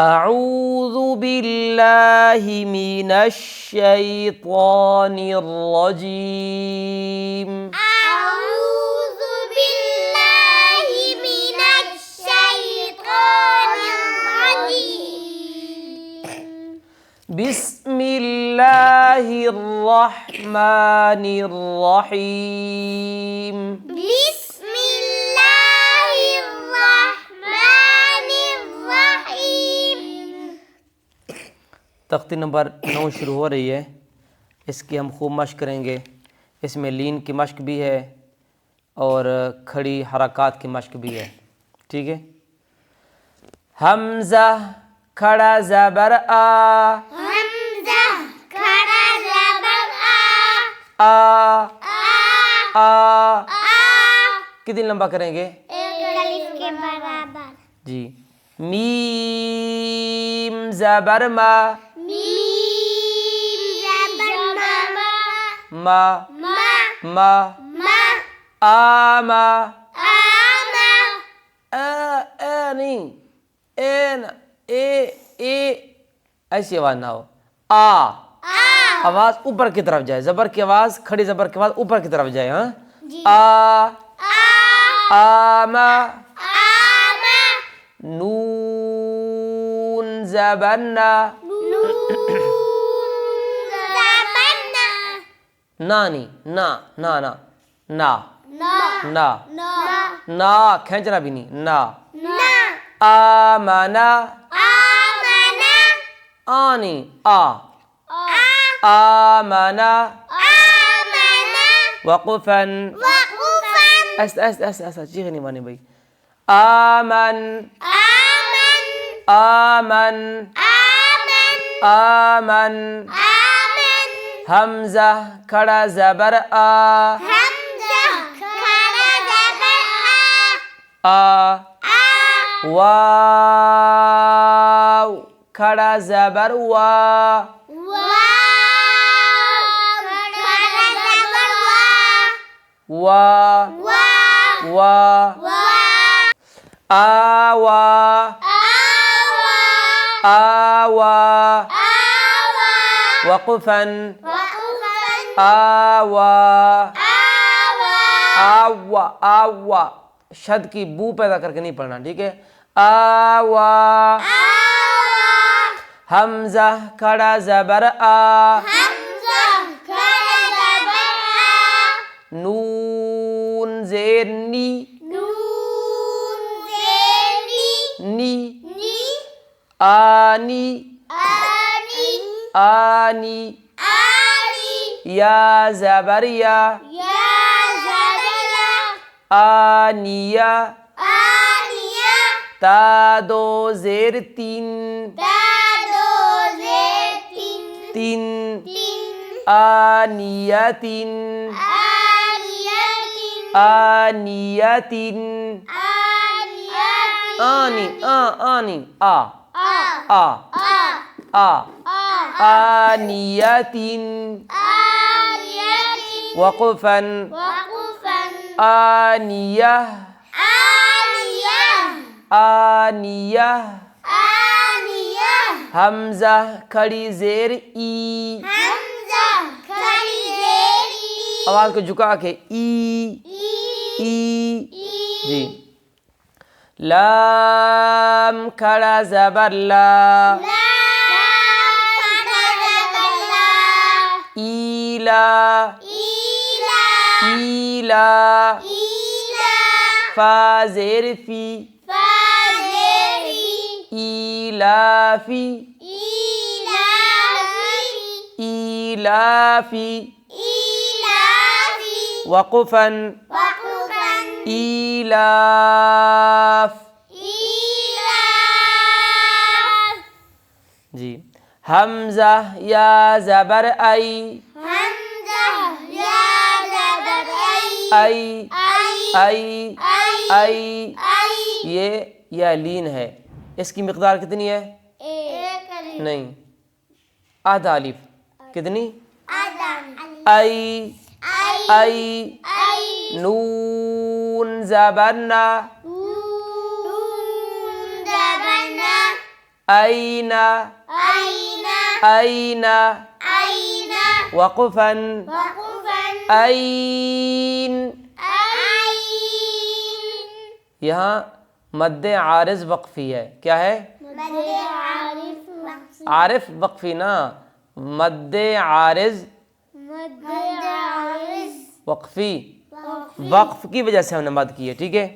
اعوذ باللہ من الشیطان الرجیم أعوذ بالله من الشيطان الرجيم بسم اللہ الرحمن الرحیم بسم الله الرحمن الرحيم تختی نمبر 9 شروع ہو رہی ہے، اس کی ہم خوب مشق کریں گے۔ اس میں لین کی مشق بھی ہے اور کھڑی حرکات کی مشق بھی ہے، ٹھیک ہے۔ حمزہ کھڑا زبر آ، حمزة کھڑا زبر آ آ آ آ کتنی لمبا کریں گے؟ ایک الف کے برابر جی۔ میم زبر ما، میم زبر ما ما ما ما ما آما، آما اے نہیں، اے نہ، اے ایسی آواز نہ ہو، آ آواز اوپر کی طرف جائے، زبر کی آواز، کھڑی زبر کی آواز اوپر کی طرف جائے، ہاں۔ آ آما، آما نون زبر نا، نون زبر نا نانی، نا نا نا نا نا نا نا نا کھینچنا بھی نہیں، نا۔ نا آمنا، آمنا آنی، آ آمنا آمنا وقفاً، وقفا ایسا ایسا ایسا ایسا چیخ نہیں مانی بھائی۔ آمن آمن آمن آمن آمن آمن حمزہ کھڑا زبر آ، حمزہ کھڑا زبر آ آ واو کھڑا زبر وا، واو کھڑا زبر وا وا وا وا آوا آوا آوا آوا وقفاً وقفا آوا آوا آوا آوا، شد کی بو پیدا کر کے نہیں پڑھنا، ٹھیک ہے۔ آوا حمزہ کھڑا زبر آ، حمزہ کھڑا زبر آ نون زیر نی، نون زیر نی نی آنی آنی آنی آنی یا زبر یا، یا زبر یا آنیہ آنیہ تا دو زیر تین، دادو زیر تین تین تین آنیتن آنیتن آنیتن آنیتن آنی آنی آ آ آ آنیتن آنیتن وقفاً وقفا آنیہ آنیہ آنیہ آنیہ حمزہ کھڑی زیر ای، حمزہ کھڑی زیر ای آواز کو جھکا کے ای ای جی۔ لام کھڑا زبر لا، ایلا ایلا فا زیر فی، ایلافی ایلافی وقفاً ایلاف جی۔ حمزہ یا زبر ای، ای ای ای یہ یا لین ہے، اس کی مقدار کتنی ہے؟ نہیں، آدھا الف، کتنی؟ ای ای نون زبر نا، أين أين أين أين وقفا وقفا أين. أين یہاں مد عارض وقفی ہے. کیا ہے؟ مد عارف وقفی عارف وقفی نا، مد عارض مد عارف وقفی. وقف کی وجہ سے ہم نے مد کی ہے. ٹھیک ہے.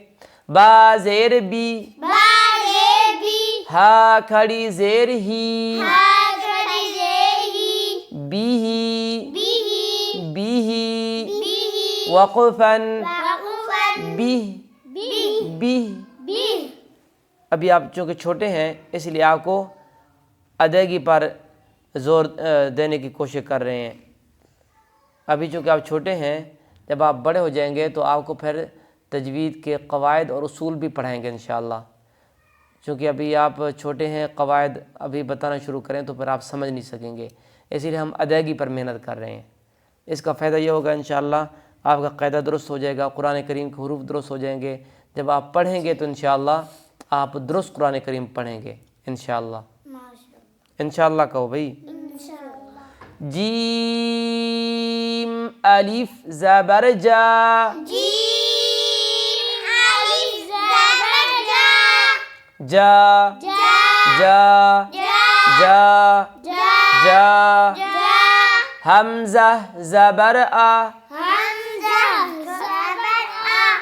با زیر بی، بازے بھی ہا کھڑی زیر ہی، ہاگڑی زیہی بی ہی بیہی بی ہی بیہی وقفاً وقفاً بی بیہ بی. بیہ ابھی آپ چونکہ چھوٹے ہیں اس لیے آپ کو ادائیگی پر زور دینے کی کوشش کر رہے ہیں. ابھی چونکہ آپ چھوٹے ہیں، جب آپ بڑے ہو جائیں گے تو آپ کو پھر تجوید کے قواعد اور اصول بھی پڑھائیں گے انشاءاللہ. چونکہ ابھی آپ چھوٹے ہیں، قواعد ابھی بتانا شروع کریں تو پھر آپ سمجھ نہیں سکیں گے، اسی لیے ہم ادائیگی پر محنت کر رہے ہیں. اس کا فائدہ یہ ہوگا انشاءاللہ آپ کا قاعدہ درست ہو جائے گا، قرآن کریم کے حروف درست ہو جائیں گے. جب آپ پڑھیں گے تو انشاءاللہ آپ درست قرآن کریم پڑھیں گے انشاءاللہ. انشاءاللہ کہو بھئی. جیم الف زبر جا، جیم الف زبر جا جا جا جا جا جا جا جا. حمزہ زبر آ. حمزہ زبر آ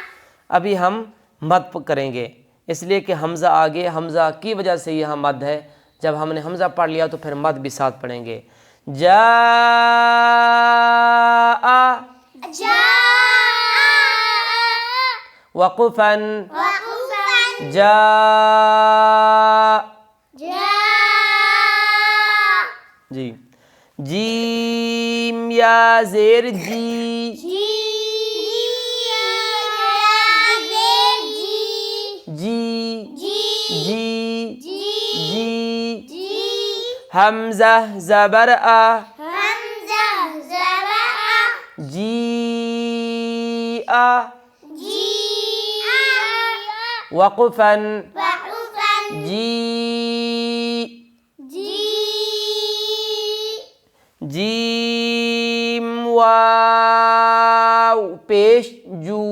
ابھی ہم مد کریں گے، اس لیے کہ حمزہ آگے، حمزہ کی وجہ سے یہاں مد ہے. جب ہم نے حمزہ پڑھ لیا تو پھر مد بھی ساتھ پڑھیں گے. جا جا وقفاً وقفاً جا جا جی. جیم یا زیر جی، جیم جی جی جی جی جی. جی حمزہ زبر آ، حمزہ زبر آ جی آ جی وقفاً وقفاً جی. جی جیم واو پیش جو،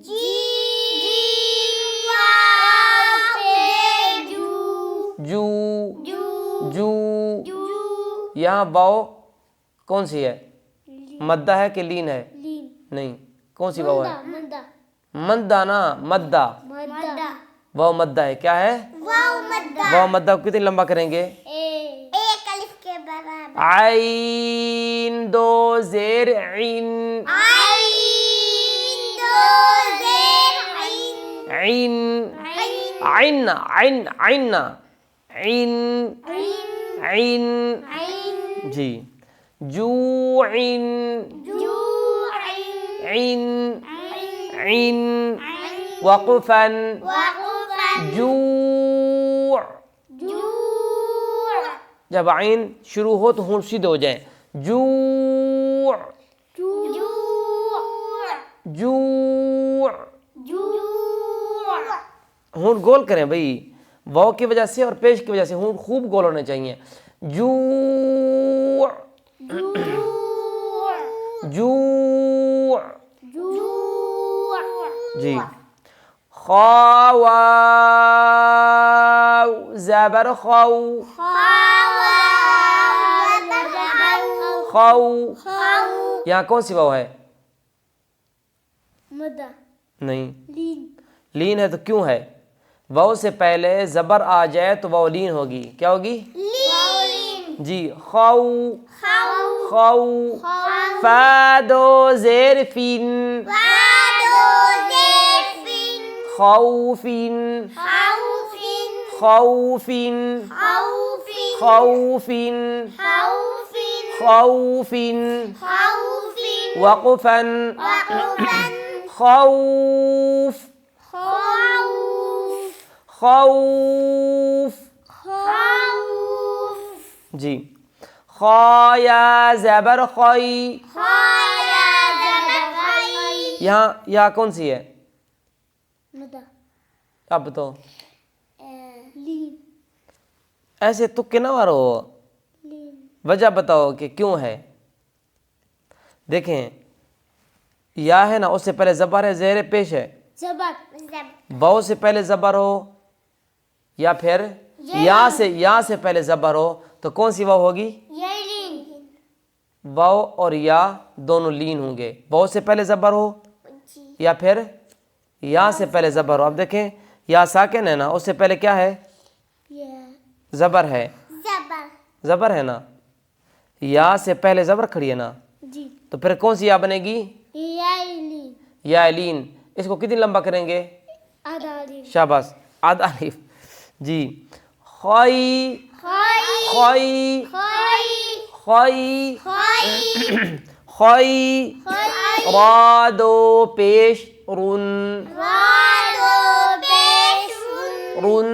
جیم واو پہ جو جو جو. جو یہاں واو کون سی ہے؟ مدہ ہے کہ لین ہے؟ لین نہیں، کون سی واو ہے؟ مدہ مدہ نا، مدہ. مدہ واو مدہ ہے. کیا ہے؟ واو مدہ واو مدہ کو کتنی لمبا کریں گے؟ ایک الف کے برابر عین دو زیر عین، عین دو زیر عین عین عین عین عین عین عین عین. عین جی. جوع جوع عین عین عین وقفاً وقفاً جوع. جوع جب عین شروع ہو تو ہونٹ سیدھے ہو جائیں. جوع جوع جوع. جوع ہونٹ گول کریں بھئی، واو کی وجہ سے اور پیش کی وجہ سے ہونٹ خوب گول ہونے چاہیے. جوع جوع. جوع جی. خا واو زبر خو، خو. یہاں کون سی واو ہے؟ مدہ نہیں، لین لین ہے. تو کیوں ہے؟ واو سے پہلے زبر آ جائے تو واو لین ہوگی. کیا ہوگی؟ لین جی. خو خو خو. فا دو زیر فین، وادو زیفین خوفین خوفین خوفین خوفین خوفین خوفین خوفین. خوفین وقفاً وقفاً خوف خوف خوف. خوف جی. خا یا زبر خوی، خایا زبخی یہاں یا کون سی ہے؟ مدہ اب تو لین ایسے تکے نہ مارو، وجہ بتاؤ کہ کیوں ہے۔ دیکھیں یا ہے نا، اس سے پہلے زبر ہے، زیر پیش ہے، زبر واو سے پہلے زبر ہو یا پھر یا سے پہلے زبر ہو تو کون سی واو ہوگی؟ یلین واو اور یا دونوں لین ہوں گے، واو سے پہلے زبر ہو یا پھر یا سے پہلے زبر ہو۔ اب دیکھیں یا ساکن ہے نا، اس سے پہلے کیا ہے؟ زبر ہے، زبر ہے نا، یا سے پہلے زبر کھڑی ہے نا، جی تو پھر کون سی یا بنے گی؟ یلین یا لین۔ اس کو کتنی لمبا کریں گے؟ اداری شاباش، آدھا الف۔ جی خوئی خوئی خوئی خوئی را دو پیش رن رن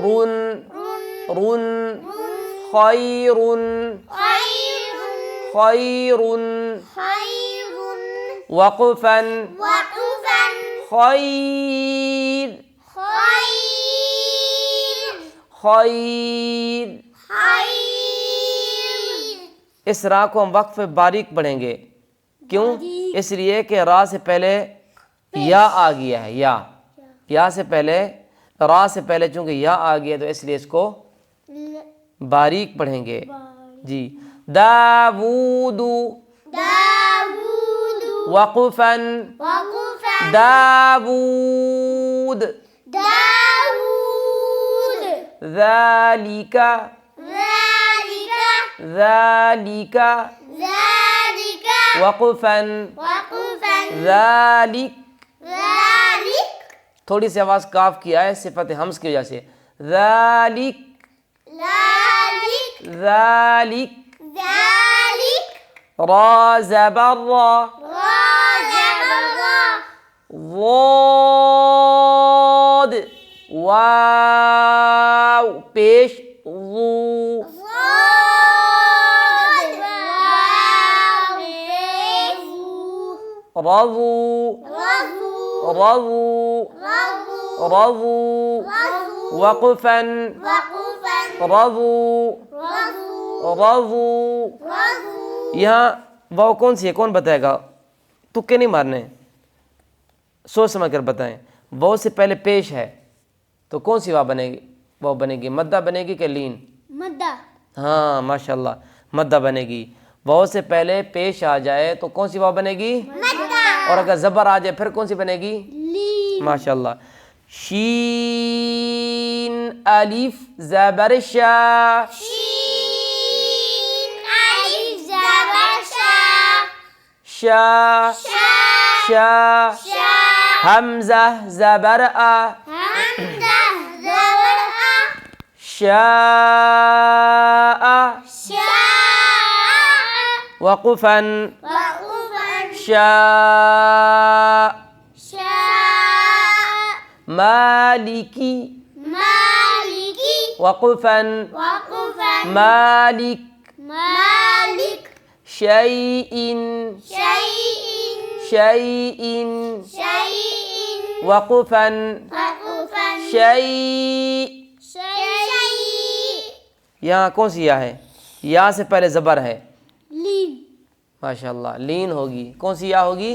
رن رن خیر خیر وقفا خیر خیر۔ اس را کو ہم وقف باریک پڑھیں گے، کیوں؟ اس لیے کہ را سے پہلے یا آ گیا ہے، یا سے پہلے، را سے پہلے چونکہ یا آ گیا تو اس لیے اس کو باریک پڑھیں گے۔ جی داود وقفا داود ذالک ذالک وقفا ذالک۔ تھوڑی سی آواز کاف کی آئے صفت حمز کی وجہ سے، ذالک ذالک۔ را زبر را ضاد واو پیش ضو رضو رضو رضو وقفا رضو رضو۔ یہاں واو کون سی ہے، کون بتائے گا؟ تکے نہیں مارنے، سوچ سمجھ کر بتائیں۔ واو سے پہلے پیش ہے تو کون سی واو بنے گی؟ واو بنے گی مدہ بنے گی کہ لین؟ مدہ ہاں ماشاءاللہ، مدہ بنے گی۔ واو سے پہلے پیش آ جائے تو کون سی واو بنے گی؟ اور اگر زبر آ جائے پھر کون سی بنے گی؟ ماشاءاللہ۔ شین الف زبر شا شا شا حمزہ زبر آ شاء وقفا شاء مالکی وقفا مالک شیء شیء وقفا شیء۔ یہاں کون سی یا ہے؟ یا سے پہلے زبر ہے، ماشاءاللہ لین ہوگی۔ کون سی یا ہوگی؟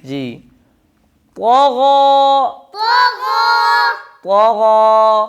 جی طغى طغى